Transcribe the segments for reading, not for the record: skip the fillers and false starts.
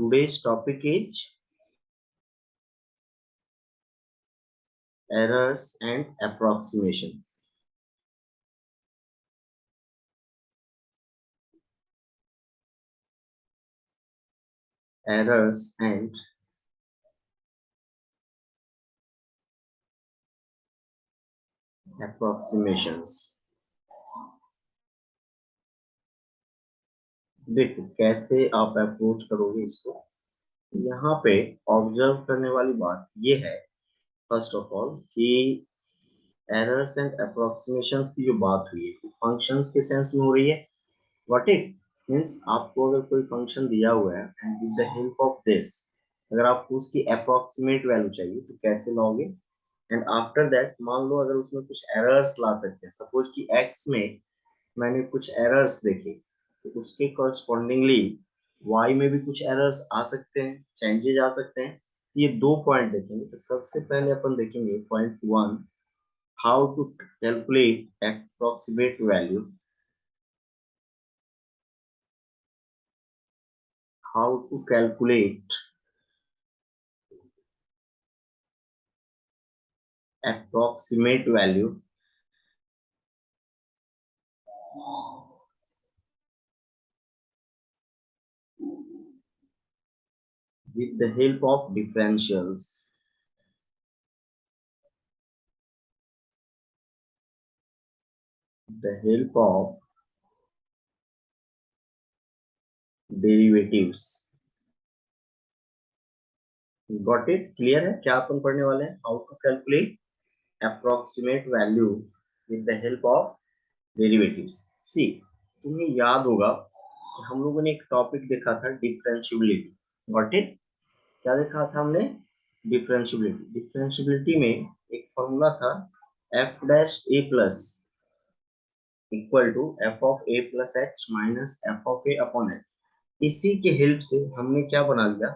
Today's topic is errors and approximations. Errors and approximations. देखो कैसे आप अप्रोच करोगे इसको। यहाँ पे ऑब्जर्व करने वाली बात ये है फर्स्ट ऑफ ऑल कि एरर्स एंड अप्रोक्सीमेशंस की जो बात हुई है फंक्शंस के सेंस में हो रही है। व्हाट इट मीन्स आपको अगर कोई फंक्शन दिया हुआ है and with the help of this अगर आपको उसकी अप्रोक्सीमेट वैल्यू चाहिए तो कैसे लाओगे। एंड आफ्टर दैट मान लो अगर उसमें कुछ एरर्स ला सकते हैं, सपोज कि एक्स में मैंने कुछ एरर्स देखे तो उसके कॉरस्पॉन्डिंगली वाई में भी कुछ एरर्स आ सकते हैं, चेंजेस आ सकते हैं। ये दो पॉइंट देखेंगे। तो सबसे पहले अपन देखेंगे point one, how to calculate approximate value. How to calculate approximate value with the help of differentials. The help of derivatives. Got it? Clear है क्या अपन पढ़ने वाले हैं? How to calculate approximate value with the help of derivatives. See, तुम्हें याद होगा कि हम लोगों ने एक टॉपिक देखा था डिफरेंशियबिलिटी। Got it? क्या देखा था हमने? डिफरेंशियबिलिटी। डिफरेंशियबिलिटी में एक फॉर्मूला था f dash a plus equal to F of A plus H minus F of A upon H. इसी के हेल्प से हमने क्या बना लिया,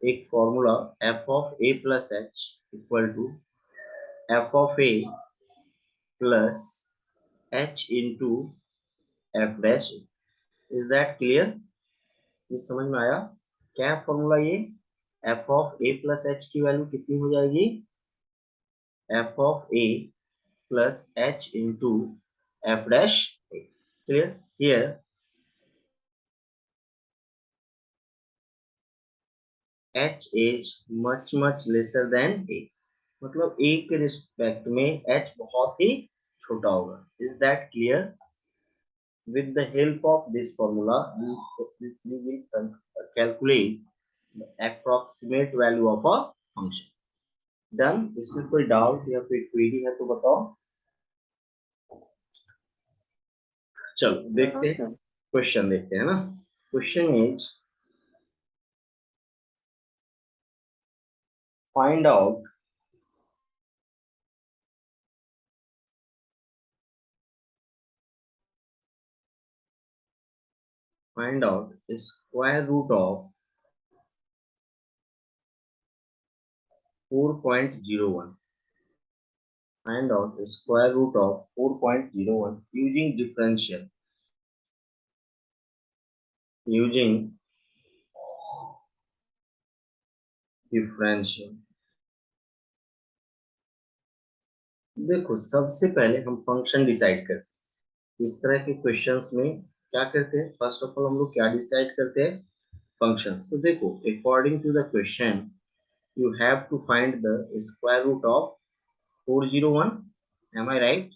एक formula F of A plus H equal to F of A plus H into F dash. Is that clear? ये समझ में आया क्या फॉर्मूला? ये F of A plus H की वैल्यू कितनी हो जाएगी? F of A plus H into F dash. Clear? Here h is much lesser than a, मतलब a के रिस्पेक्ट में h बहुत ही छोटा होगा। Is that clear? With the help of this formula we will calculate the approximate value of a function. Done? इसमें कोई doubt या कोई क्वेरी है तो बताओ। चलो देखते हैं, क्वेश्चन देखते हैं ना। Question is find out square root of 4.01. Find out the square root of 4.01 using differential. Using differential. देखो सबसे पहले हम फंक्शन डिसाइड करते हैं। इस तरह के क्वेश्चंस में क्या करते हैं, फर्स्ट ऑफ ऑल हम लोग क्या डिसाइड करते हैं? फंक्शंस। तो देखो according to the question you have to find the square root of 401. Am I right?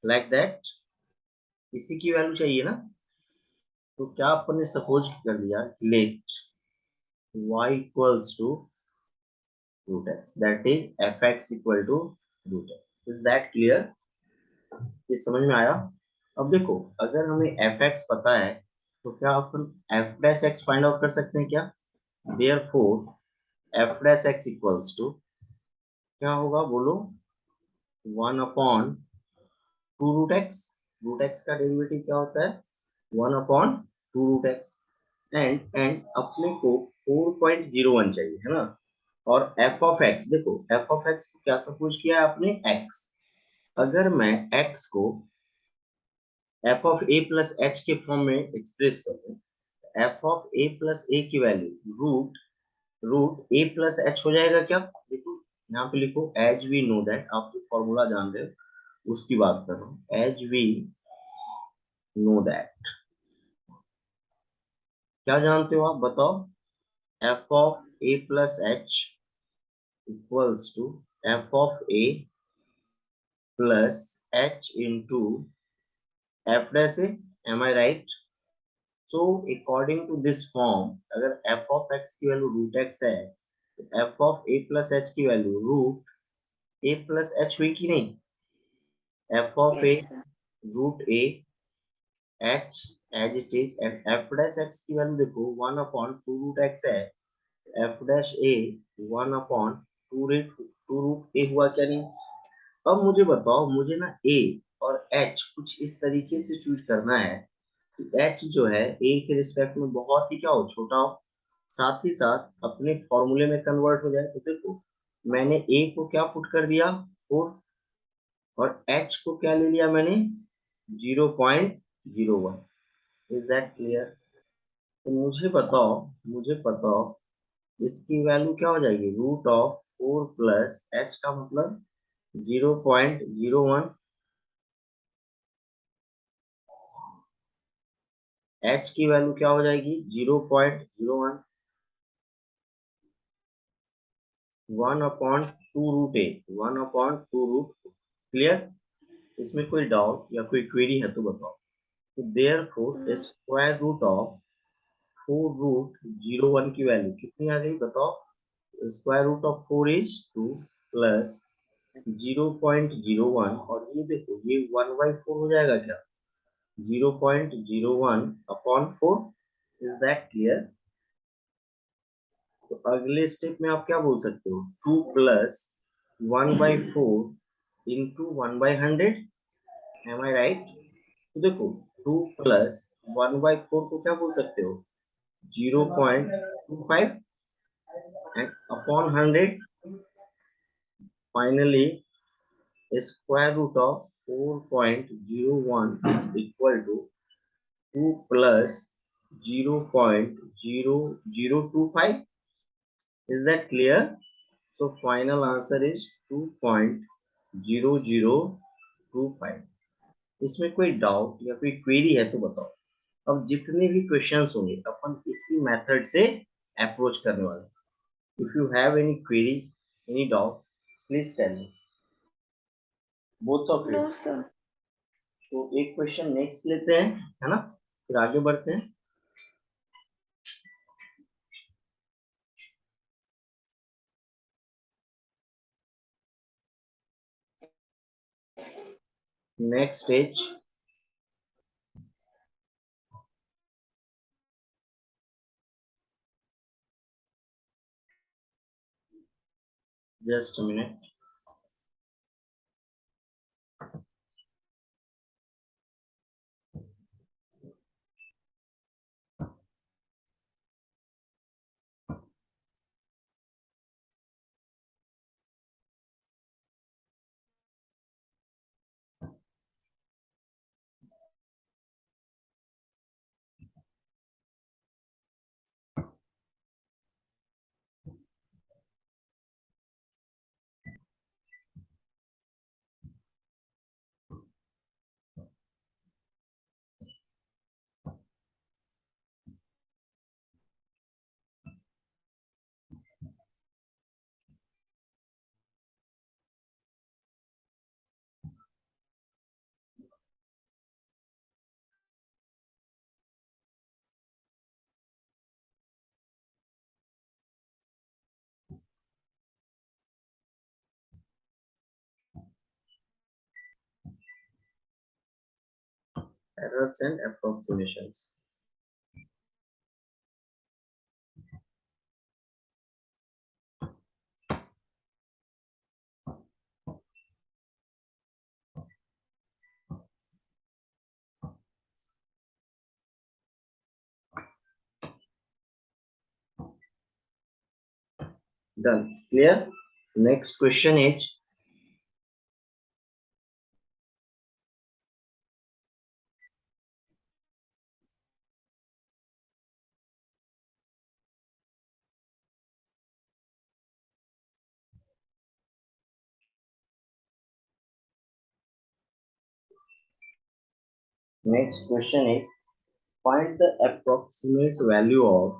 Like that? इसी की वैल्यू चाहिए ना। तो क्या अपन ने सपोज कर लिया, late y equals to root x, that is fx equal to root x. Is that clear? ये समझ में आया? अब देखो अगर हमें fx पता है तो क्या अपन f dash x find out कर सकते हैं क्या? Therefore f dash x equals to क्या होगा बोलो? 1 upon 2 root X. Root X का डेरिवेटिव क्या होता है? 1 अपॉन 2 रूट एक्स। एंड अपने को 4.01 चाहिए है ना। और f ऑफ x, देखो f ऑफ x को क्या सपोज किया है आपने? x। अगर मैं x को f of a plus h के फॉर्म में एक्सप्रेस करूं, एफ ऑफ ए प्लस ए की value root A plus H हो जाएगा क्या? देखो यहाँ पे लिखो एज वी नो दैट, आप जो फॉर्मूला जान रहे हो उसकी बात कर रहा हूँ। एज वी नो दैट, क्या जानते हो आप बताओ? F of A plus H equals to F of A plus H into F dash A. Am I right? So according to this form, अगर एफ ऑफ एक्स की value root X है तो F of A plus H की value root A plus H हुई कि नहीं? F of A Yes, sir. Root A H as it is, and F dash X की value देखो one upon two root X है, F dash A one upon two root A हुआ क्या नहीं? अब मुझे बताओ, मुझे ना ए और एच कुछ इस तरीके से चूज करना है कि एच जो है ए के रिस्पेक्ट में बहुत ही क्या हो, छोटा हो, साथ ही साथ अपने फॉर्मूले में कन्वर्ट हो जाए। तो देखो मैंने ए को क्या पुट कर दिया 4, और एच को क्या ले लिया मैंने 0.01। Is that clear? तो मुझे बताओ इसकी वैल्यू क्या हो जाएगी? रूट ऑफ 4 प्लस एच का मतलब 0.01। एच की वैल्यू क्या हो जाएगी? 0.01, 1/2 रूट ए, 1/2 रूट। क्लियर? इसमें कोई डाउट या कोई क्वेरी है तो बताओ। तो therefore No. Square root of 4√01 की वैल्यू कितनी आ गई बताओ? Square root of 4 is 2 plus 0.01, और ये देखो ये 1/4 हो जाएगा क्या? 0.01/4। Is that clear? तो अगले स्टेप में आप क्या बोल सकते हो? 2 plus 1/4 into 1/100। M I right? तो देखो 2 प्लस 1/4 को क्या बोल सकते हो? 0.25, and upon 100, finally square root of 4.01 is equal to 2 plus 0.0025. Is that clear? So final answer is 2.0025. इसमें कोई डाउट या कोई क्वेरी है तो बताओ। अब जितने भी क्वेश्चंस होंगे अपन इसी मेथड से अप्रोच करने वाले हैं। If you have any query, any doubt, please tell me. Both of you. No, sir. तो एक क्वेश्चन नेक्स्ट लेते हैं, है ना, फिर आगे बढ़ते हैं। Next stage, just a minute. Errors and approximations. Done, clear? Next question is, Next question is find the approximate value of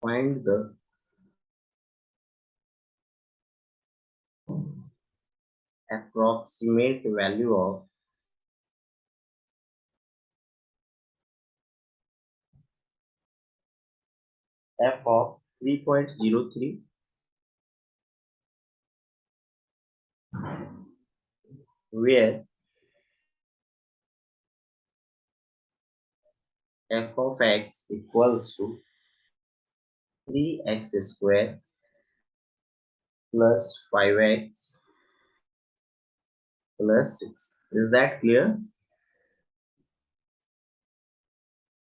find the approximate value of f of 3.03 where f of x equals to 3x square plus 5x plus 6. Is that clear?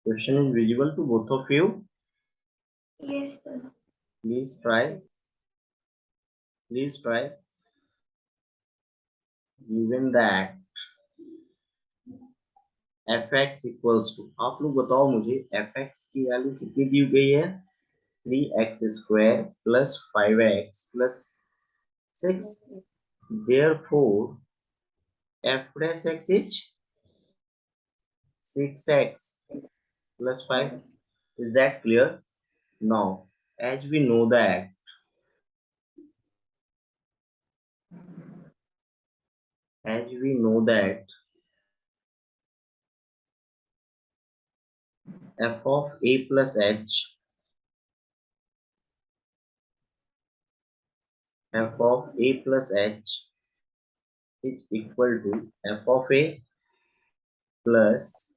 Question is visible to both of you. Yes, sir. Please try. Please try. Given that fx equals to, आप लोग बताओ मुझे fx की value कितनी दी गई है 3x square plus 5x plus 6. Therefore f dash x is 6x plus 5. Is that clear? Now as we know that f of a plus h is equal to f of a plus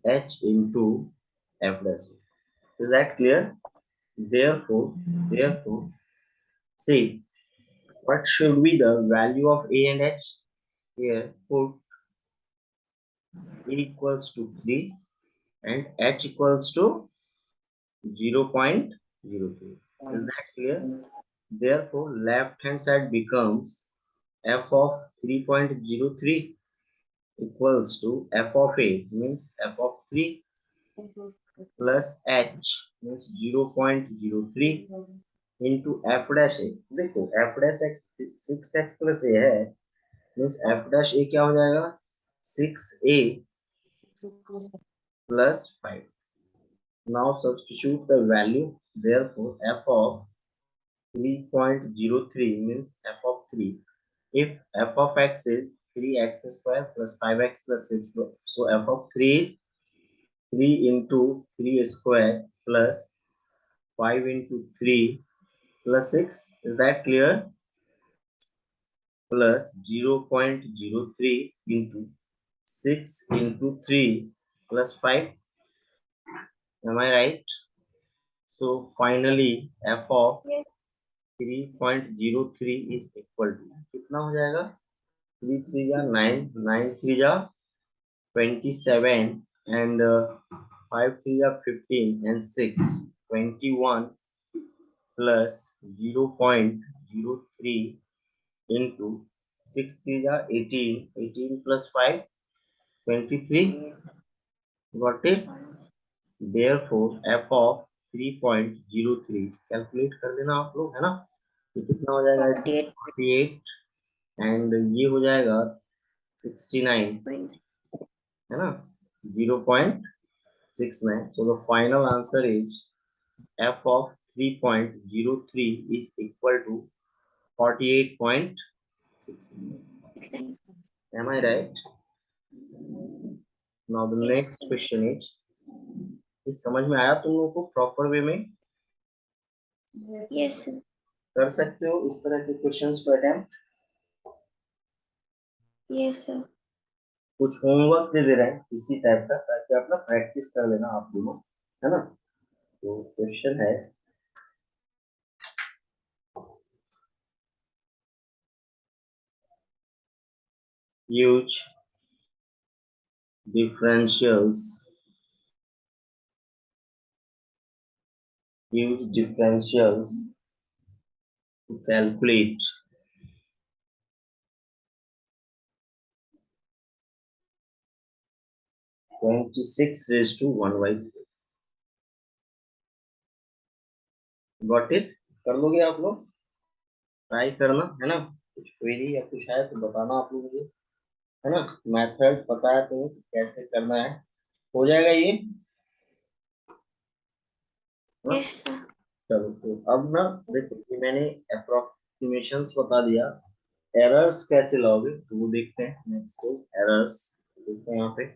h into f dash a. Is that clear? Therefore see what should be the value of a and h. Here put a equals to 3 and h equals to 0.03. Is that clear? Therefore left hand side becomes f of 3.03 equals to f of a means f of 3 plus h means 0.03 into f dash a. देखो f dash x 6x plus a है means f dash a क्या हो जाएगा 6a plus 5. Now substitute the value. Therefore f of 3.03 means f of 3. If f of x is 3x square plus 5x plus 6, so f of 3 is 3 into 3 square plus 5 into 3 plus 6. Is that clear? Plus 0.03 into 6 into 3 plus 5. Am I right? So finally f of 3.03 is equal to कितना हो जाएगा 3 3 या 9 9 3 या 27 and 5 3 या 15 and 6 21 plus 0.03 into 6 3 या 18 18 plus 5 23. Got it? Therefore f of 3.03 calculate कर देना आप लोग है ना तो कितना हो जाएगा 48 एंड ये हो जाएगा 69 है ना 0.69. So the final answer is f of 3.03 is equal to 48.69. Am I right? Now the next question is समझ में आया तुम लोगों को प्रॉपर वे में? Yes, sir. कर सकते हो इस तरह के क्वेश्चंस को अटेम्प्ट? Yes, sir. कुछ होमवर्क दे रहे हैं इसी टाइप का ताकि आप ना प्रैक्टिस कर लेना आप दोनों है ना. तो क्वेश्चन है use differentials to calculate 26 raised to 1 by 4. Got it? कर लोगे आप लोग? ट्राई करना है ना, कुछ क्वेरी या कुछ है तो बताना आप लोग मुझे, है ना। मेथड पता है तो कैसे करना है, हो जाएगा ये, है ना? Yes sir. चलो तो अब ना देखो कि मैंने अप्रोक्सीमेशंस बता दिया, एरर्स कैसे लाओगे तो वो देखते हैं नेक्स्ट। एरर्स देखते हैं यहाँ पे।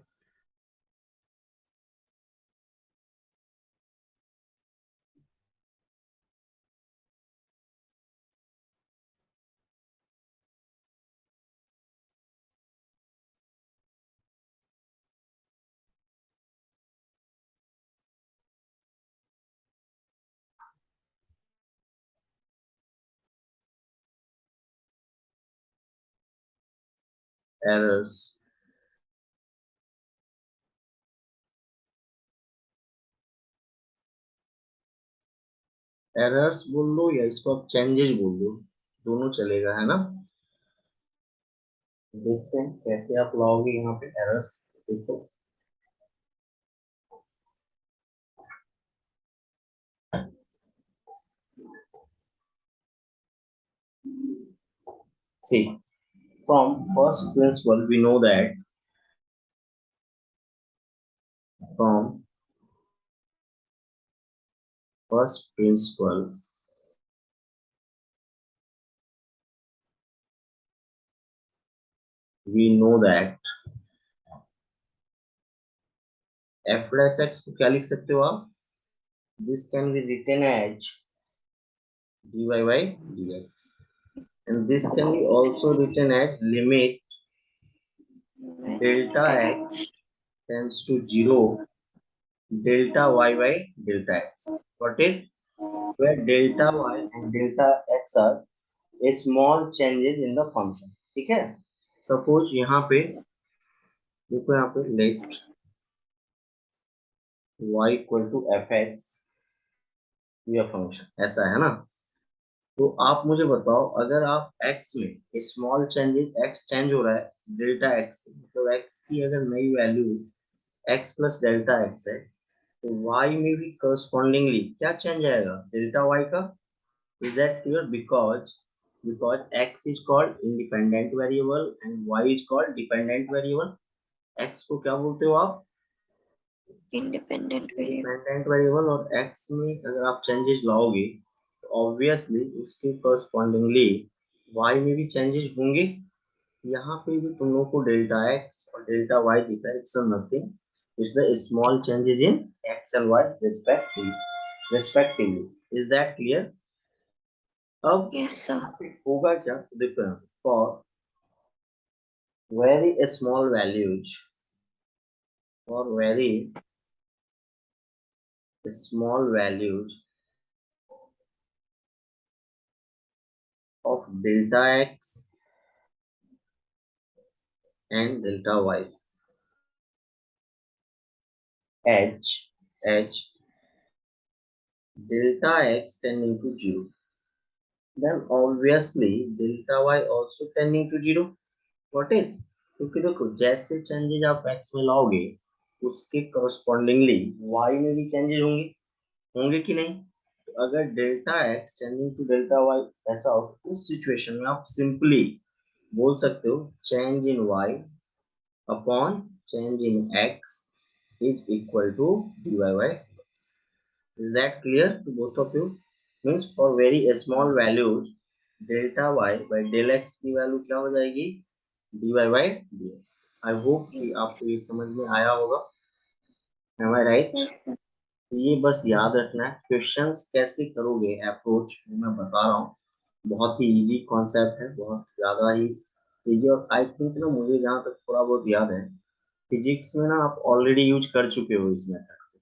एरर्स, एरर्स बोल लो या इसको आप चेंजेस बोल दो, दोनों चलेगा, है ना। देखते हैं कैसे आप लाओगे यहाँ पे एरर्स। देखो see, from first principle we know that, from first principle we know that f dash x को क्या लिख सकते हो आप, this can be written as dy by dx, and this can be also written as limit delta x tends to 0 delta y by delta x. Got it? Where delta y and delta x are a small changes in the function. ठीक है, suppose यहाँ पे देखो, यहाँ पे let y equal to F X, यह function ऐसा है ना। तो आप मुझे बताओ, अगर आप x में स्मॉल चेंजेस, x चेंज हो रहा है डेल्टा x से, मतलब x की अगर नई value x plus delta x है, तो y में भी करस्पॉन्डिंगली क्या चेंज आएगा, डेल्टा y का। Is that clear? Because x is called independent variable and y is called dependent variable. x को क्या बोलते हो आप, इंडिपेंडेंट वेरिएबल। Independent variable. और x में अगर आप चेंजेस लाओगे तो ऑब्वियसली उसके करस्पॉन्डिंगली y में भी चेंजेस होंगे। यहाँ पे भी तुम लोग को डेल्टा x और डेल्टा y दिखा है, it's nothing, it's the small changes in x and y respectively. Is that clear? अब यस सर। यहाँ पे होगा क्या, तो देखो यहाँ पे for very small values, for very small values of delta x and delta y, h delta x tending to 0, then obviously delta y also tending to 0. Got it? क्योंकि देखो जैसे चेंजेस आप x में लाओगे उसके करस्पॉन्डिंगली y में भी changes होंगे, होंगे कि नहीं। तो अगर delta x tending to delta y ऐसा हो, उस सिचुएशन में आप सिंपली बोल सकते हो change in y upon change in x is equal to dy by dx. Is that clear to both of you? Means for very small values delta y by del x की value क्या हो जाएगी, dy by dx. I hope कि आपको ये समझ में आया होगा। Am I right? Yes sir. तो ये बस याद रखना है, क्वेश्चंस कैसे करोगे अप्रोच वो मैं बता रहा हूँ। बहुत ही इजी कॉन्सेप्ट है, बहुत ज़्यादा ही इजी। और आई थिंक ना, मुझे जहाँ तक थोड़ा बहुत याद है, फिजिक्स में ना आप ऑलरेडी यूज कर चुके हो इस मेथड को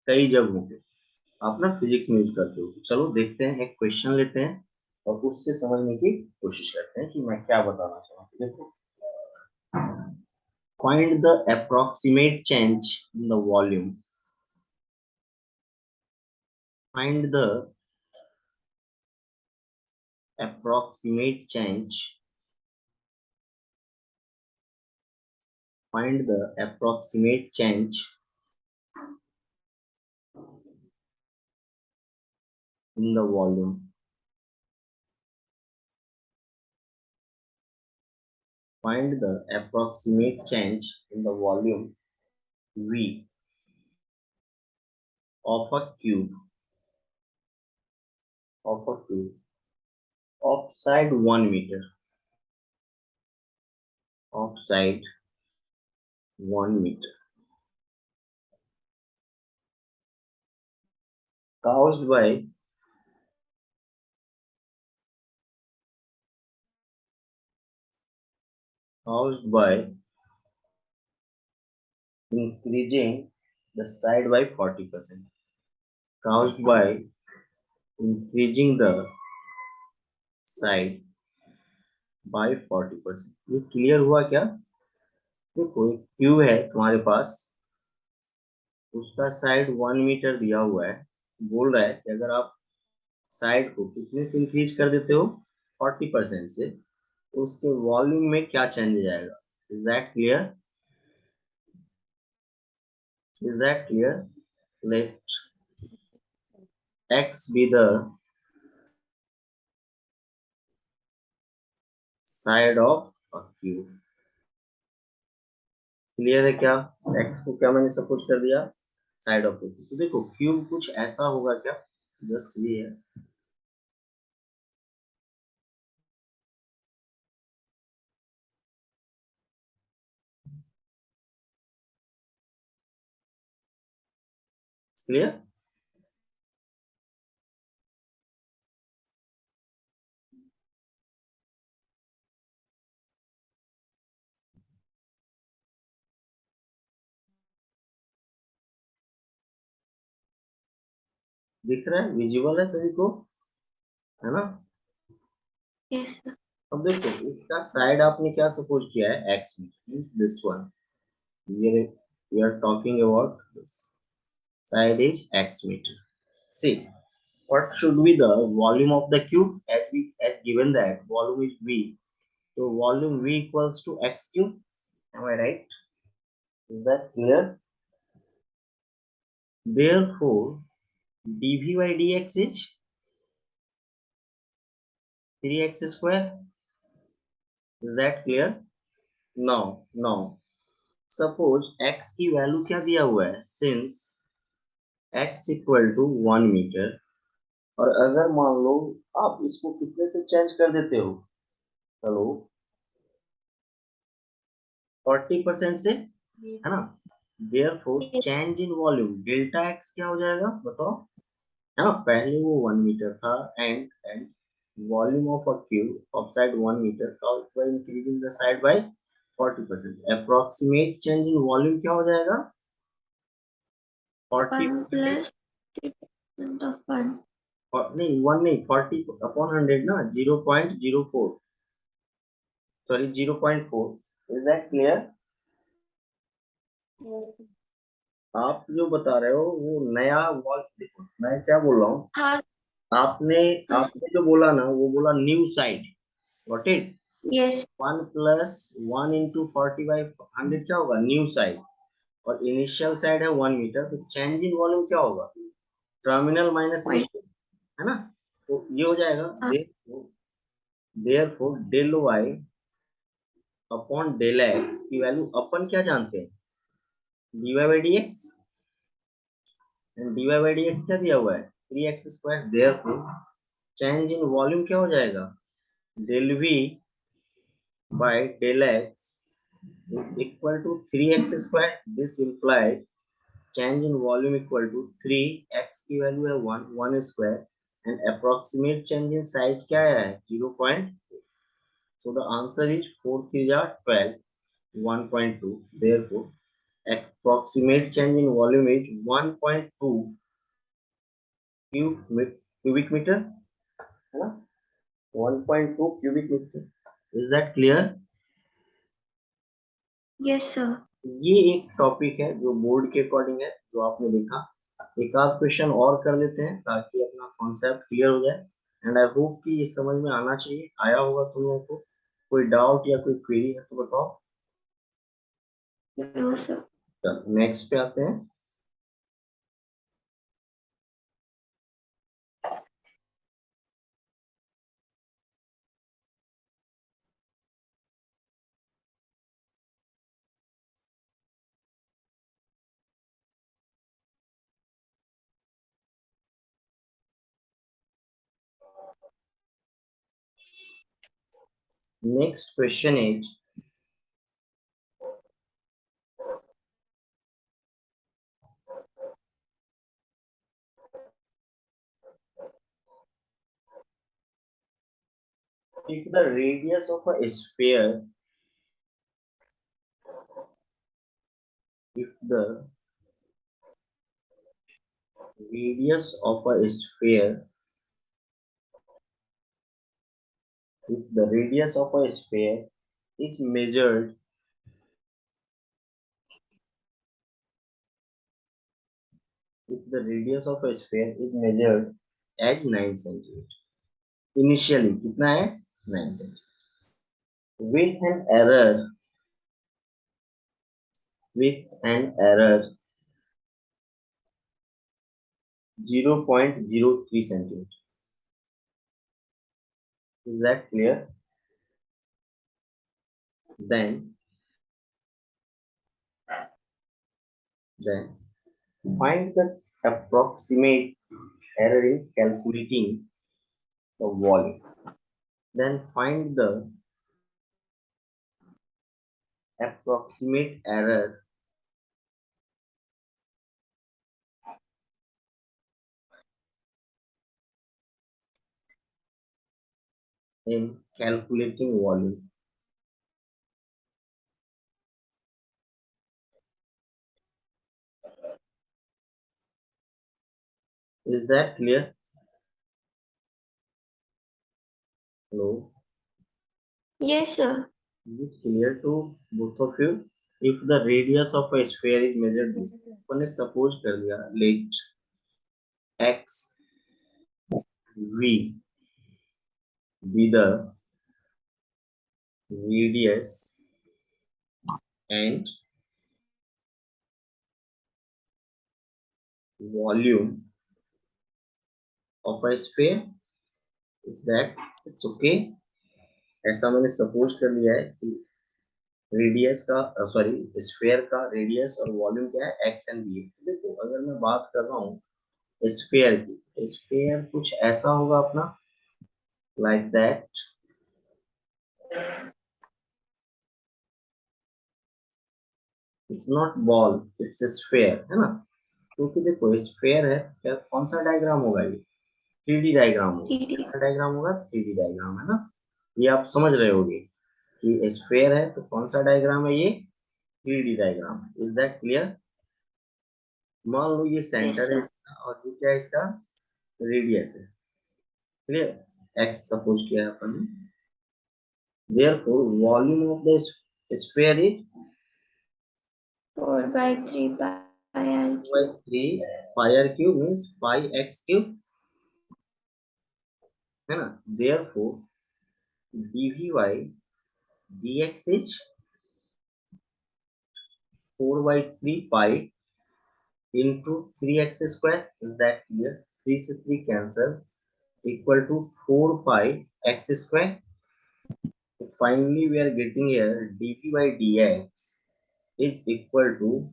कई जगहों पे, आप ना फिजिक्स में यूज करते हो। तो चलो देखते हैं, एक क्वेश्चन लेते हैं और उससे समझने की कोशिश करते हैं कि मैं क्या बताना चाहूँ। देखो, find the approximate change in the volume, find the approximate change, find the approximate change in the volume. Find the approximate change in the volume V of a cube of side 1 meter, of side 1 meter, caused by increasing the side by 40%. Caused by increasing the side by 40%. ये clear हुआ क्या? देखो एक cube है तुम्हारे पास, उसका side 1 metre दिया हुआ है, बोल रहा है कि अगर आप साइड को कितने से इंक्रीज कर देते हो 40% से, तो उसके वॉल्यूम में क्या चेंज आएगा? Is that clear? Is that clear? Let x be the side of a cube. Clear है क्या? x को क्या मैंने सपोज कर दिया? Side of the cube. तो देखो क्यूब कुछ ऐसा होगा क्या? जस्ट ये है, क्लियर? दिख रहा है, विजुअल है सभी को, है ना? Yes, sir. अब देखो इसका साइड आपने क्या सपोज किया है? x means this one, we are talking about this side is x meter. See, what should be the volume of the cube? As given that volume is v, so volume v equals to x cube. Am I right? Is that clear? Therefore, dv by dx is 3x square. Is that clear? Now, suppose x की value क्या दिया हुआ है? Since x equal to 1 मीटर, और अगर मान लो आप इसको कितने से चेंज कर देते हो? चलो 40% से, है ना? Therefore, change in volume delta x क्या हो जाएगा बताओ? है ना, पहले वो 1 मीटर था, and volume of a cube of side 1 metre caused by increasing the side by 40%. Approximate change in volume क्या हो जाएगा? 40 1 plus 3% of 1. नहीं 1 नहीं, 40 अपॉन 100 ना, 0.04, सॉरी 0.4। Is that clear? आप जो बता रहे हो वो नया वॉल, देखो मैं क्या बोल रहा हूँ, हाँ, आपने आपने जो बोला ना वो बोला new side, got it? yes, 1 plus 1 into 40/100 क्या होगा? न्यू साइड, और इनिशियल साइड है 1 मीटर, तो चेंज इन वॉल्यूम क्या होगा? Terminal minus point. इनिशियल, है ना? तो ये हो जाएगा हाँ, therefore del Y upon del X की वैल्यू अपन क्या जानते हैं? dy by D X, and dy by D X क्या दिया हुआ है? 3x square. Therefore change in volume क्या हो जाएगा? Del V by del X equal to 3x square. This implies change in volume equal to 3, x की value है 1 square, and approximate change in size क्या है? 0. So the answer is 4 3 12, 1.2. Therefore, approximate change in volume is 1.2 cubic meter, है ना? 1.2 cubic meter. Is that clear? yes, sir. ये एक topic है जो बोर्ड के अकॉर्डिंग है, जो आपने देखा। एक आध क्वेश्चन और कर लेते हैं ताकि अपना कॉन्सेप्ट क्लियर हो जाए, एंड आई होप कि ये समझ में आना चाहिए, आया होगा तुम लोगों को। कोई डाउट या कोई क्वेरी है तो बताओ। No, sir. चलो नेक्स्ट पे आते हैं। Next question is, if the radius of a sphere, if the radius of a sphere, if the radius of a sphere is measured, if the radius of a sphere is measured as 9 centimeter, initially कितना है 9 centimeter, with an error, with an error 0.03 centimeter. Is that clear? Then find the approximate error in calculating the volume. Then find the approximate error in calculating volume. Is that clear? Hello? Yes, sir. Is it clear to both of you? If the radius of a sphere is measured this, अपन ने suppose कर लिया let x v be the radius and volume of a sphere. Is that it's okay? ऐसा मैंने suppose कर लिया है कि radius का सॉरी स्फीयर का रेडियस और वॉल्यूम क्या है एक्स एंड बी। देखो अगर मैं बात कर रहा हूँ स्फीयर की, स्फीयर कुछ ऐसा होगा अपना like that, it's not ball it's sphere, है ना? क्योंकि देखो स्फीयर है, क्या कौन सा डायग्राम होगा ये? 3D डायग्राम होगा। 3D. कैसा डायग्राम होगा? 3D डायग्राम, है ना? ये आप समझ रहे होगे कि स्फीयर है तो कौन सा डायग्राम है ये? 3D डायग्राम है। Is that clear? मान लो ये Yes, सेंटर है sir. इसका और ये क्या है इसका? रेडियस है। क्लियर? एक्स सपोज किया है अपन ने। Therefore, volume of the sphere is 4/3 pi r by cube. 3 pi r cube means pi x cube, है ना? Therefore, dv by dx is 4/3 pi into 3x square. Is that clear? 3 से 3 cancel, equal to 4 pi x square. So finally, we are getting here dv by dx is equal to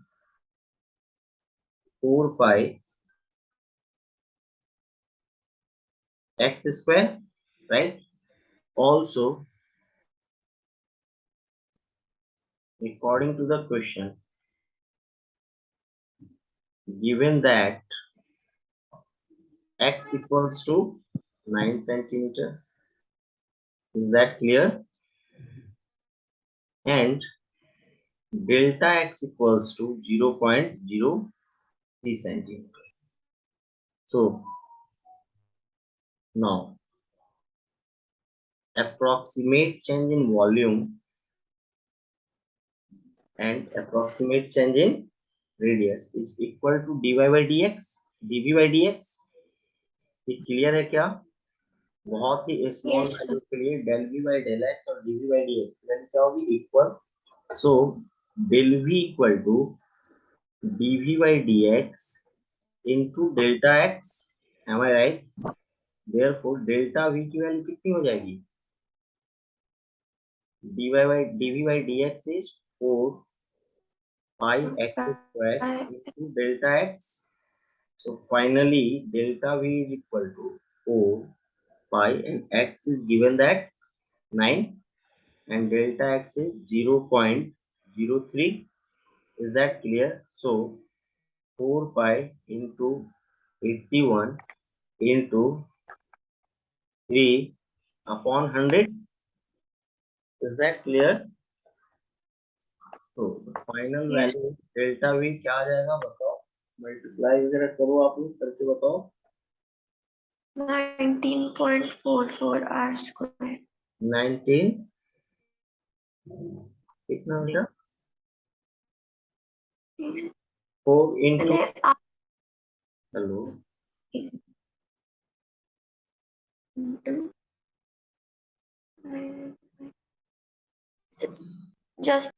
4 pi x square, right? Also, according to the question, given that x equals to 9 centimeter, is that clear? And delta x equals to 0.03 centimeter. So now approximate change in volume and approximate change in radius is equal to dy by dx, dv by dx. ये clear है क्या? बहुत ही small Yes, sir. Value के लिए del v by del x और dv by dx क्या होगी? Equal. So del v equal to dv by dx into delta x, am I right? Therefore delta v की value कितनी हो जाएगी? dv by dx is 4 pi x square into delta x. So finally delta v is equal to 4 pi and x is given that 9. and delta x is 0.03. Is that clear? So 4 pi into 81 into 3 upon 100. Is that clear? तो final Yes. Value delta we क्या आ जाएगा बताओ, multiply वगैरह करो आप लोग करके बताओ। 19.44 r square. 19 कितना बेटा, 4 इंटू, मैंने hello, just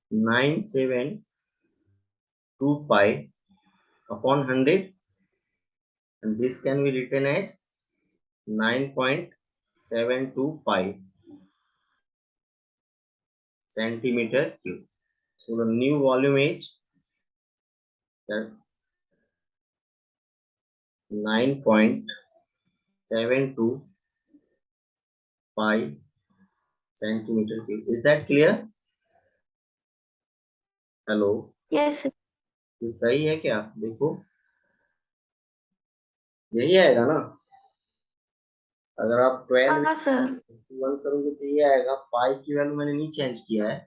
972 pi upon 100, and this can be written as 9.72 pi centimeter cube. So the new volume is 9.72 pi centimeter cube. Is that clear? Hello, yes. ये सही है क्या? देखो यही आएगा ना, अगर आप 12 हाँ सर. 1 करोगे तो ये आएगा। पाई की वैल्यू मैंने नहीं चेंज किया है,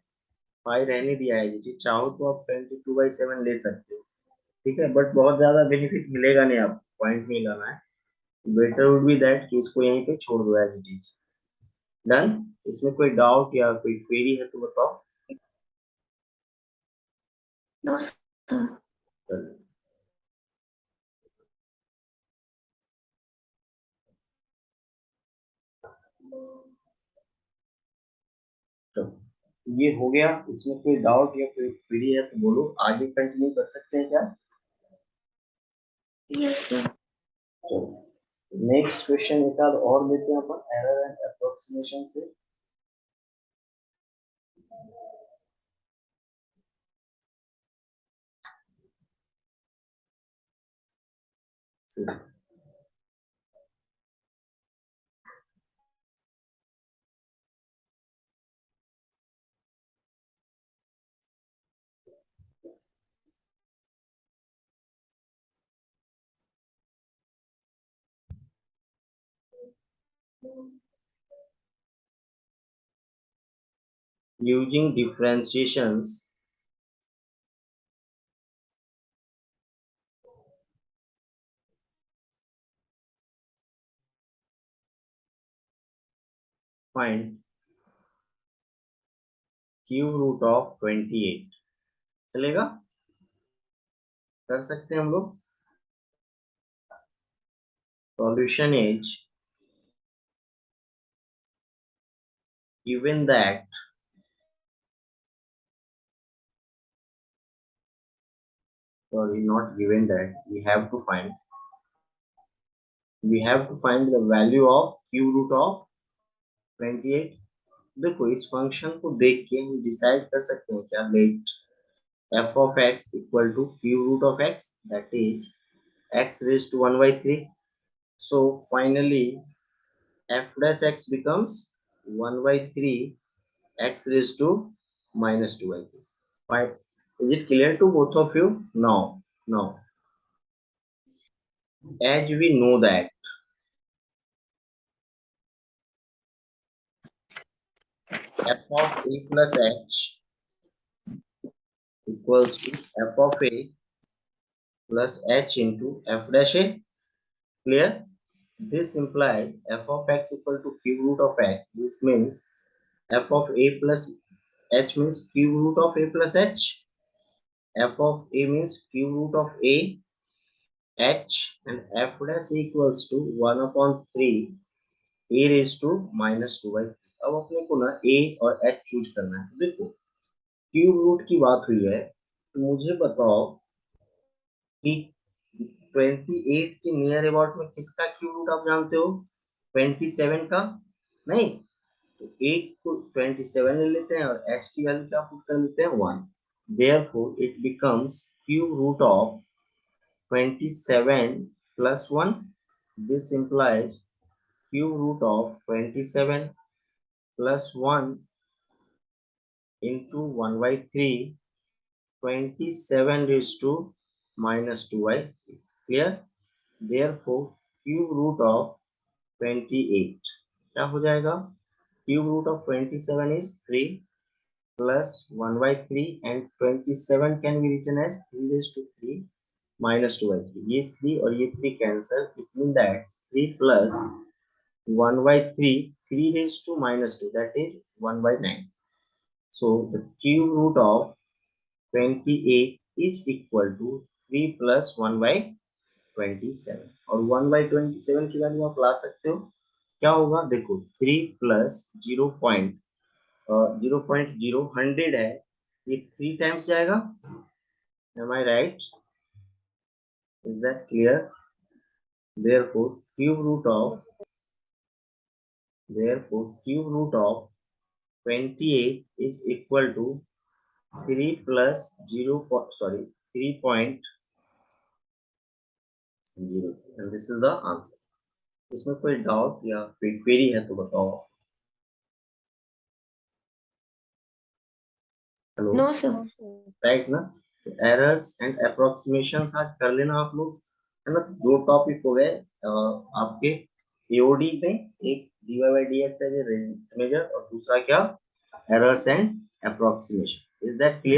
पाई रहने दिया है। जी चाहो तो आप 22/7 ले सकते हो, ठीक है, बट बहुत ज्यादा बेनिफिट मिलेगा नहीं, आपको पॉइंट नहीं लाना है। बेटर वुड बी दैट कि इसको यहीं पे छोड़ दो एज इट इज। डन। इसमें कोई डाउट या कोई क्वेरी है तो बताओ। No sir. चलिए, तो ये हो गया। इसमें कोई डाउट या कोई क्वेरी है तो बोलो, आगे कंटिन्यू कर सकते हैं क्या? Yes sir. तो नेक्स्ट क्वेश्चन एक आध और लेते हैं अपन, एरर एंड अप्रोक्सीमेशन से। Using differentiations, find cube root of 28। चलेगा, कर सकते हैं हम लोग। Solution is given that sorry, not given that, we have to find the value of cube root of 28। देखो इस फंक्शन को देख के हम डिसाइड कर सकते हैं क्या, late f of x equal to cube root of x, that is x raised to 1/3। so finally f dash x becomes 1/3 x raised to minus 2/3। Right? Is it clear to both of you? Now as we know that f of a plus h equals to f of a plus h into f dash a, clear? This implies f of x equal to cube root of x. This means f of a plus h means cube root of a plus h. F of a means cube root of a h, and f dash equals to 1/3 a raised to minus 2/3। अब अपने को ना a और h choose करना है। तो देखो cube root की बात हुई है, तो मुझे बताओ कि 28 के नियर अबाउट में किसका क्यूब रूट आप जानते हो? 27 का? नहीं, तो एक को 27 ले लेते हैं और h की वैल्यू क्या पुट कर लेते हैं? 1। therefore it becomes cube root of 27 plus 1। this implies cube root of 27 plus 1 into 1 by 3, 27 raised to minus 2y. Clear? Therefore cube root of 28 क्या हो जाएगा? Cube root of 27 is 3 plus 1 by 3 and 27 can be written as 3 raised to 3 minus 2 by 3. ये 3 और ये 3 cancel. It means that 3 plus 1 by 3, 3 raised to minus 2, that is 1 by 9. So the cube root of 28 is equal to 3 plus 1 by 27. और 1 by 27 की value आप ला सकते हो. क्या होगा? देखो 3 प्लस 0.0 100 है, ये 3 टाइम्स जाएगा. Am I right? Is that clear? Therefore cube root of 28 is equal to 3 plus 3.0, and this is the answer. इसमें कोई डाउट या कोई क्वेरी है तो बताओ. हेलो. No, sir. राइट ना? तो एरर्स एंड अप्रोक्सीमेशंस आज कर लेना आप लोग, है ना. 2 टॉपिक हो गए आपके एओडी में. एक dy by dx as a major और दूसरा क्या? Errors and approximation. Is that clear?